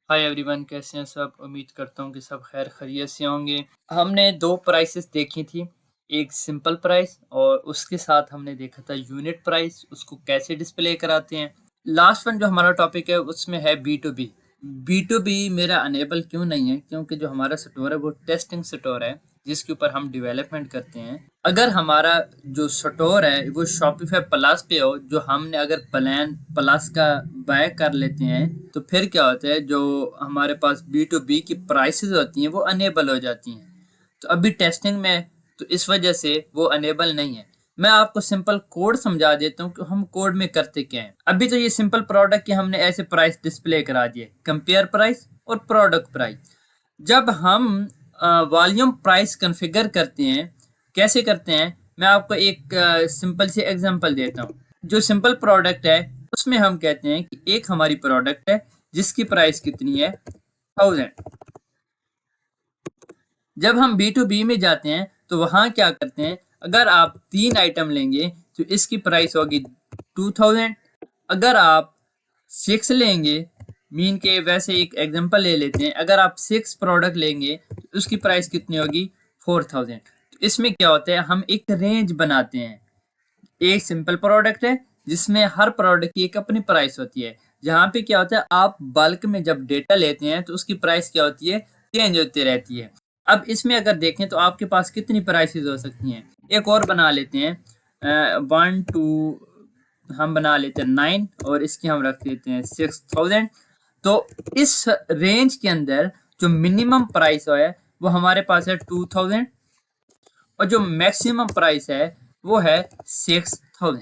Hi everyone, कैसे हैं सब। उम्मीद करता हूँ कि सब खैर खैरियत से होंगे। हमने दो प्राइसेस देखी थी, एक सिंपल प्राइस और उसके साथ हमने देखा था यूनिट प्राइस, उसको कैसे डिस्प्ले कराते हैं। लास्ट वन जो हमारा टॉपिक है उसमें है B to B. B to B मेरा अनेबल क्यों नहीं है, क्योंकि जो हमारा स्टोर है वो टेस्टिंग स्टोर है जिसके ऊपर हम डेवलपमेंट करते हैं। अगर हमारा जो स्टोर है वो शॉपिफाई प्लस पे हो, जो हमने अगर प्लान प्लस का बाय कर लेते हैं, तो फिर क्या होता है, जो हमारे पास बी टू बी की प्राइसेस होती हैं वो अनेबल हो जाती हैं। तो अभी टेस्टिंग में है, तो इस वजह से वो अनेबल नहीं है। मैं आपको सिंपल कोड समझा देता हूँ कि हम कोड में करते क्या हैं। अभी तो ये सिंपल प्रोडक्ट के हमने ऐसे प्राइस डिस्प्ले करा दिए, कंपेयर प्राइस और प्रोडक्ट प्राइस। जब हम वॉल्यूम प्राइस कॉन्फ़िगर करते हैं, कैसे करते हैं, मैं आपको एक सिंपल सी एग्जांपल देता हूँ। जो सिंपल प्रोडक्ट है उसमें हम कहते हैं कि एक हमारी प्रोडक्ट है जिसकी प्राइस कितनी है, 1000। जब हम बी टू बी में जाते हैं तो वहां क्या करते हैं, अगर आप 3 आइटम लेंगे तो इसकी प्राइस होगी 2000। अगर आप 6 लेंगे, मीन के वैसे एक एग्जांपल ले लेते हैं, अगर आप 6 प्रोडक्ट लेंगे तो उसकी प्राइस कितनी होगी, 4000। तो इसमें क्या होता है, हम एक रेंज बनाते हैं। एक सिंपल प्रोडक्ट है जिसमें हर प्रोडक्ट की एक अपनी प्राइस होती है। जहाँ पे क्या होता है, आप बल्क में जब डेटा लेते हैं तो उसकी प्राइस क्या होती है, चेंज होती रहती है। अब इसमें अगर देखें तो आपके पास कितनी प्राइसेस हो सकती हैं। एक और बना लेते हैं, 1 2, हम बना लेते हैं 9 और इसकी हम रख देते हैं 6000। तो इस रेंज के अंदर जो मिनिमम प्राइस है वो हमारे पास है 2000 और जो मैक्सिमम प्राइस है वो है 6000।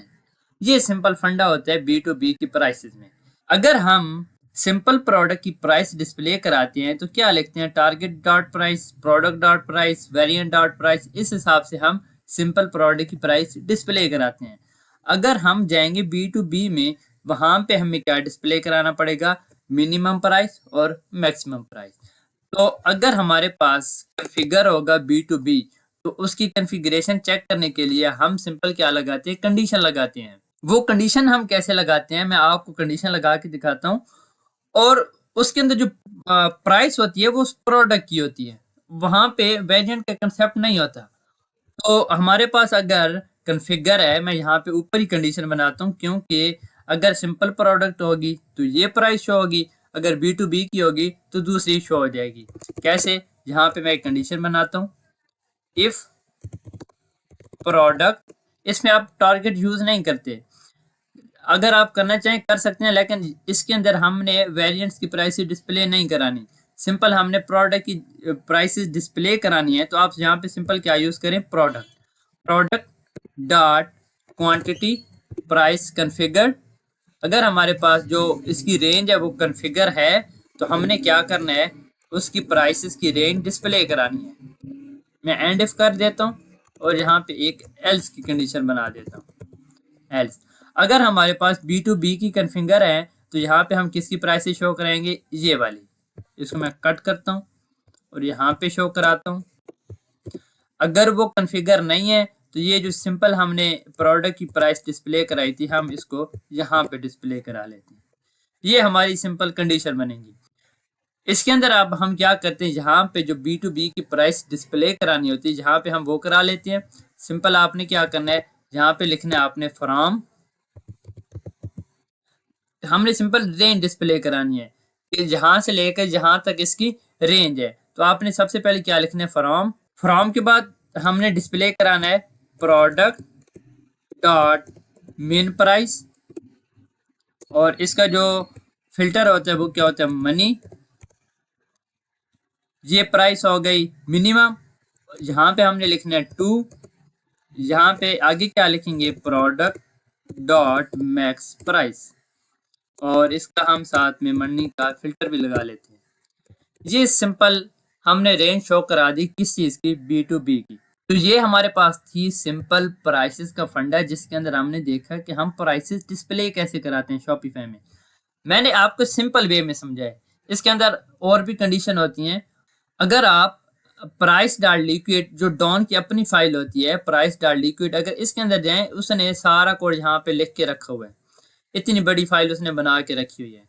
ये सिंपल फंडा होता है बी टू बी की प्राइसेस में। अगर हम सिंपल प्रोडक्ट की प्राइस डिस्प्ले कराते हैं तो क्या लिखते हैं, target dot price, product dot price, variant dot price. इस हिसाब से हम सिंपल प्रोडक्ट की प्राइस डिस्प्ले कराते हैं। अगर हम जाएंगे बी टू बी में, वहां पे हमें क्या डिस्प्ले कराना पड़ेगा, मिनिमम प्राइस और मैक्सिमम प्राइस। तो अगर हमारे पास कॉन्फ़िगर होगा बी टू बी, तो उसकी कॉन्फ़िगरेशन चेक करने के लिए हम सिंपल क्या लगाते हैं, कंडीशन लगाते हैं। वो कंडीशन हम कैसे लगाते हैं, मैं आपको कंडीशन लगा के दिखाता हूँ। और उसके अंदर जो प्राइस होती है वो उस प्रोडक्ट की होती है, वहां पे वेरिएंट का कंसेप्ट नहीं होता। तो हमारे पास अगर कॉन्फ़िगर है, मैं यहाँ पे ऊपर ही कंडीशन बनाता हूँ, क्योंकि अगर सिंपल प्रोडक्ट होगी तो ये प्राइस शो होगी, अगर बी टू बी की होगी तो दूसरी शो हो जाएगी। कैसे, यहाँ पे मैं एक कंडीशन बनाता हूँ, इफ प्रोडक्ट, इसमें आप टारगेट यूज नहीं करते, अगर आप करना चाहें कर सकते हैं, लेकिन इसके अंदर हमने वेरिएंट्स की प्राइसेस डिस्प्ले नहीं करानी। सिंपल हमने प्रोडक्ट की प्राइसेस डिस्प्ले करानी है, तो आप यहाँ पे सिंपल क्या यूज करें, product product dot quantity price configured. अगर हमारे पास जो इसकी रेंज है वो कॉन्फ़िगर है, तो हमने क्या करना है, उसकी प्राइसेस की रेंज डिस्प्ले करानी है। मैं एंड इफ कर देता हूँ और यहाँ पे एक एल्स की कंडीशन बना देता हूँ, एल्स। अगर हमारे पास बी टू बी की कन्फिगर है तो यहाँ पे हम किसकी प्राइसेस शो कराएंगे, ये वाली। इसको मैं कट करता हूँ और यहाँ पे शो कराता हूँ। अगर वो कन्फिगर नहीं है तो ये जो सिंपल हमने प्रोडक्ट की प्राइस डिस्प्ले कराई थी, हम इसको यहाँ पे डिस्प्ले करा लेते हैं। ये हमारी सिंपल कंडीशन बनेगी। इसके अंदर अब हम क्या करते हैं, यहाँ पे जो बी टू बी की प्राइस डिस्प्ले करानी होती है, जहाँ पे हम वो करा लेते हैं। सिंपल आपने क्या करना है, यहाँ पे लिखना है आपने फ्रॉम, हमने सिंपल रेंज डिस्प्ले करानी है कि जहां से लेकर जहां तक इसकी रेंज है। तो आपने सबसे पहले क्या लिखना है, फ्रॉम। फ्रॉम के बाद हमने डिस्प्ले कराना है प्रोडक्ट डॉट मेन प्राइस, और इसका जो फिल्टर होता है वो क्या होता है, मनी। ये प्राइस हो गई मिनिमम, यहाँ पे हमने लिखना है 2। यहाँ पे आगे क्या लिखेंगे, प्रोडक्ट डॉट मैक्स प्राइस, और इसका हम साथ में मनी का फिल्टर भी लगा लेते हैं। ये सिंपल हमने रेंज शो करा दी किस चीज की, बी टू बी की। तो ये हमारे पास थी सिंपल प्राइसेस का फंडा, जिसके अंदर हमने देखा कि हम प्राइसेस डिस्प्ले कैसे कराते हैं शॉपिफाई में। मैंने आपको सिंपल वे में समझाया। इसके अंदर और भी कंडीशन होती हैं। अगर आप प्राइस डाल लिक्विड, जो डॉन की अपनी फाइल होती है प्राइस डाल लिक्विड, अगर इसके अंदर जाएं, उसने सारा कोड यहाँ पे लिख के रखा हुआ है, इतनी बड़ी फाइल उसने बना के रखी हुई है।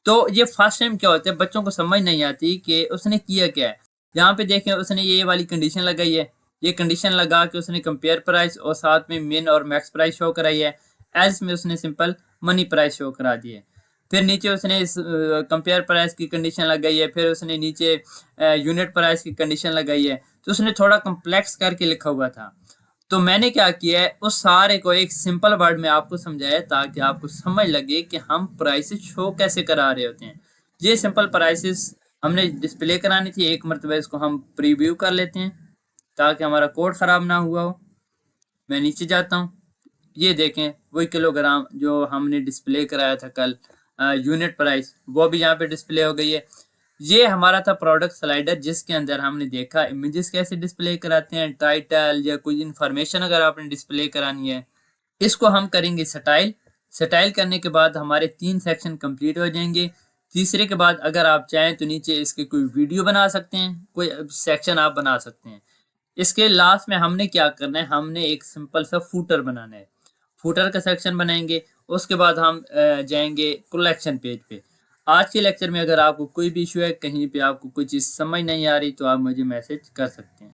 तो ये फर्स्ट टाइम क्या होता है, बच्चों को समझ नहीं आती कि उसने किया क्या है। यहाँ पे देखें उसने ये वाली कंडीशन लगाई है, ये कंडीशन लगा के उसने कंपेयर प्राइस और साथ में मिन और मैक्स प्राइस शो कराई है। एल्स में उसने सिंपल मनी प्राइस शो करा दी है। फिर नीचे उसने इस कंपेयर प्राइस की कंडीशन लगाई है, फिर उसने नीचे यूनिट प्राइस की कंडीशन लगाई है। तो उसने थोड़ा कम्प्लेक्स करके लिखा हुआ था। तो मैंने क्या किया है, उस सारे को एक सिंपल वर्ड में आपको समझाया ताकि आपको समझ लगे कि हम प्राइसेस शो कैसे करा रहे होते हैं। ये सिंपल प्राइसेस हमने डिस्प्ले करानी थी, एक मरतबा इसको हम प्रीव्यू कर लेते हैं ताकि हमारा कोड ख़राब ना हुआ हो। मैं नीचे जाता हूँ, ये देखें वही किलोग्राम जो हमने डिस्प्ले कराया था कल, यूनिट प्राइस वो भी यहाँ पे डिस्प्ले हो गई है। ये हमारा था प्रोडक्ट स्लाइडर जिसके अंदर हमने देखा इमेजेस कैसे डिस्प्ले कराते हैं, टाइटल या कोई इन्फॉर्मेशन अगर आपने डिस्प्ले करानी है। इसको हम करेंगे स्टाइल। स्टाइल करने के बाद हमारे 3 सेक्शन कंप्लीट हो जाएंगे। तीसरे के बाद अगर आप चाहें तो नीचे इसके कोई वीडियो बना सकते हैं, कोई सेक्शन आप बना सकते हैं। इसके लास्ट में हमने क्या करना है, हमने एक सिंपल सा फूटर बनाना है। फूटर का सेक्शन बनाएंगे, उसके बाद हम जाएंगे कलेक्शन पेज पे। आज के लेक्चर में अगर आपको कोई भी इशू है, कहीं पे आपको कोई चीज़ समझ नहीं आ रही तो आप मुझे मैसेज कर सकते हैं।